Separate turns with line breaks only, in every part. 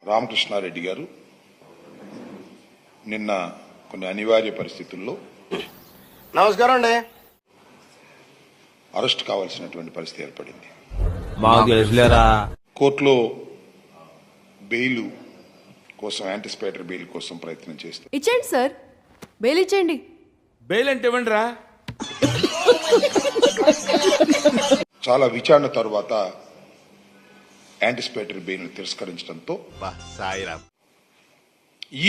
రామకృష్ణారెడ్డి గారు నిన్న కొన్ని అనివార్య పరిస్థితుల్లో
నమస్కారం అండి
అరెస్ట్ కావాల్సినటువంటి పరిస్థితి ఏర్పడింది. కోర్టులో బెయిల్ కోసం యాంటిసిపేటరీ బెయిల్ కోసం ప్రయత్నం చేస్తే
ఇచ్చేయండి సార్, బెయిల్ ఇచ్చేయండి.
బెయిల్ అంటే ఇవ్వండి రా.
చాలా విచారణ తర్వాత యాంటిసిపేటరీ బెయిల్ తిరస్కరించడంతో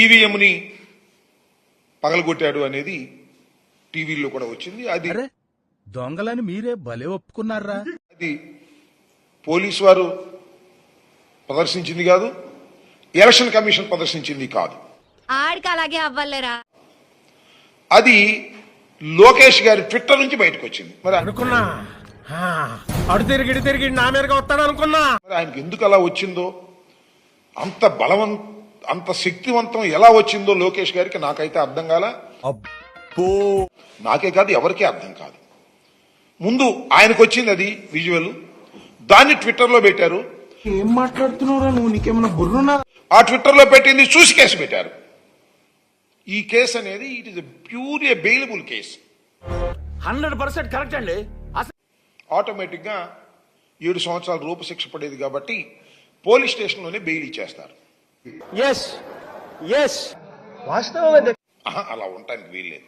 ఈవీఎంని పగలగొట్టాడు అనేది టీవీలో కూడా వచ్చింది. అది
దొంగలని మీరే భలే ఒప్పుకున్నారా?
అది పోలీసు వారు ప్రదర్శించింది కాదు, ఎలక్షన్ కమిషన్ ప్రదర్శించింది కాదు.
ఆడికి అలాగే అవ్వలేరా?
అది లోకేష్ గారి ట్విట్టర్ నుంచి బయటకు వచ్చింది. మరి
అనుకున్నా అడు తిరిగి నా మీదగా వస్తాడు అనుకున్నా.
మరి ఆయనకి ఎందుకు అలా వచ్చిందో, అంత శక్తివంతం ఎలా వచ్చిందో లోకేష్ గారికి నాకైతే అర్థం కాల. నాకే కాదు, ఎవరికీ అర్థం కాదు. ముందు ఆయనకు వచ్చింది అది విజువల్, దాన్ని ట్విట్టర్ లో పెట్టారు.
ఏం మాట్లాడుతున్నావురా నువ్వు? నీకేమన్నా బుర్రున్నా?
ఆ ట్విట్టర్ లో పెట్టింది చూసి కేసు పెట్టారు. ఈ కేసు అనేది it is purely bailable case.
100% correct అండి.
ఆటోమేటిక్ గా 7 సంవత్సరాల రూప శిక్ష పడేది కాబట్టి పోలీస్ స్టేషన్ లోనే బెయిల్ ఇచ్చేస్తారు. అలా ఉండటానికి వీల్లేదు.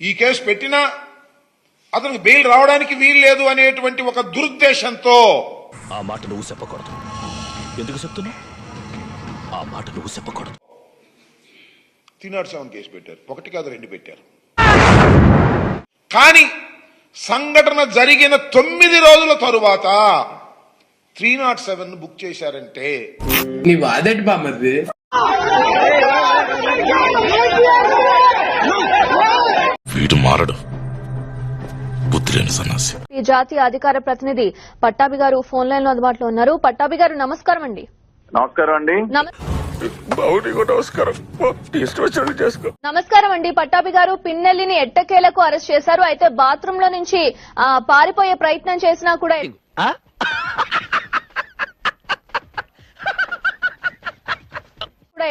ఈ కేసు పెట్టినా అతనికి బెయిల్ రావడానికి వీల్లేదు అనేటువంటి ఒక దురుద్దేశంతో
ఆ మాట నువ్వు చెప్పకూడదు. ఎందుకు చెప్తున్నా? ఆ మాట నువ్వు చెప్పకూడదు.
307 కేసు పెట్టారు. 1 కాదు 2 పెట్టారు. కానీ సంఘటన జరిగిన 9 రోజుల తరువాత 307 బుక్ చేశారంటే
నీ వాదటి బామ్మది.
వీడు మారడు, బుద్ధి లేని సన్నాసి.
ఈ జాతీయ అధికార ప్రతినిధి పట్టాభి గారు ఫోన్ లైన్ లో అందుబాటులో ఉన్నారు. పట్టాభి గారు నమస్కారం అండి.
నమస్కారం అండి.
నమస్కారం అండి. పట్టాభి గారు, పిన్నెల్లిని ఎట్టకేలకు అరెస్ట్ చేశారు. అయితే బాత్రూమ్ లో నుంచి పారిపోయే ప్రయత్నం చేసినా కూడా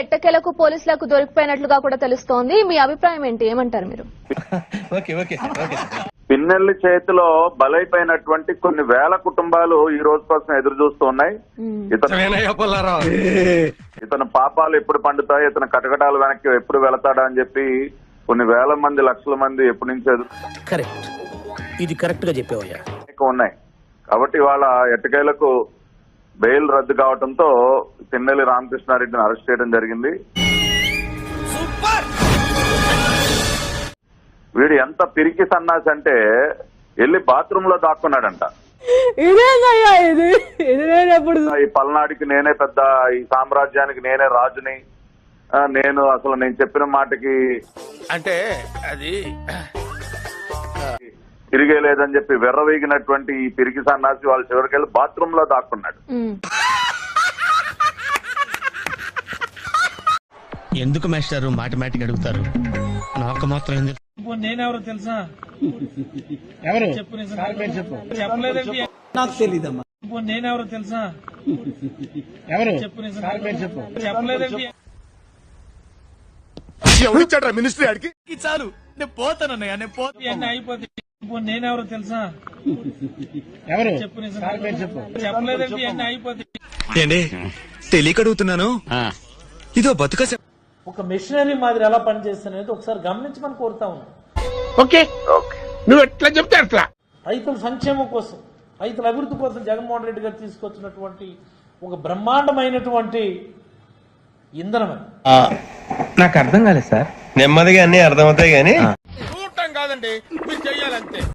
ఎట్టకేలకు పోలీసులకు దొరికిపోయినట్లుగా కూడా తెలుస్తోంది. మీ అభిప్రాయం ఏంటి? ఏమంటారు మీరు?
పిన్నెల్లి చేతిలో బలైపోయినటువంటి కొన్ని వేల కుటుంబాలు ఈ రోజు కోసం ఎదురు చూస్తూ ఉన్నాయి. ఇతను పాపాలు ఎప్పుడు పండుతాయి, ఇతను కటకటాలు వెనక్కి ఎప్పుడు వెళతాడా అని చెప్పి కొన్ని వేల మంది, లక్షల మంది ఎప్పటి నుంచి
ఇది కరెక్ట్ గా చెప్పేవయ్యా
ఉన్నాయి. కాబట్టి వాళ్ళ ఎట్టకేలకు బెయిల్ రద్దు కావడంతో పిన్నెల్లి రామకృష్ణారెడ్డిని అరెస్ట్ చేయడం జరిగింది. వీడు ఎంత పిరికి సన్నాసి అంటే వెళ్ళి బాత్రూమ్ లో దాక్కున్నాడంట. ఈ పల్నాడికి నేనే పెద్ద, ఈ సామ్రాజ్యానికి నేనే రాజుని, నేను చెప్పిన మాటకి
అంటే అది
తిరిగే లేదని చెప్పి వెర్రవీగినటువంటి ఈ పిరికి సన్నాసి వాళ్ళ చివరికి వెళ్ళి బాత్రూమ్ లో దాక్కున్నాడు.
ఎందుకు మాస్టారు మాటిమాటికి అడుగుతారు? నాకు మాత్రం
నేనెవరో తెలుసా? ఎవరు చెప్పు? చెప్పలేదండి. నాకు తెలీదమ్మా. నేనెవరో తెలుసా? ఎవరు చెప్పు? చెప్పలేదండి.
ఎవరిచ్చాడ్రా మినిస్ట్రీ ఆడికి?
చాలు, నేను పోతానన్నయ్యా, నేను పోతాను.
అయిపోతే నేనెవరో తెలుసా? ఎవరు చెప్పు? చెప్పలేదండి. అన్ని అయిపోతే
తెలియక అడుగుతున్నాను. ఇదో బతుక
ఒక మిషనరీ మాదిరి ఎలా పనిచేస్తాననేది ఒకసారి గమనించమని కోరుతా ఉన్నాను.
ఓకే, నువ్వు ఎట్లా చెప్తే అట్లా.
రైతుల సంక్షేమం కోసం, రైతుల అభివృద్ధి కోసం జగన్మోహన్ రెడ్డి గారు తీసుకొచ్చినటువంటి ఒక బ్రహ్మాండమైనటువంటి ఇంధనం.
నాకు అర్థం కాలేదు సార్.
నెమ్మదిగా అన్ని అర్థమవుతాయి కానీ చూడటం కాదండి,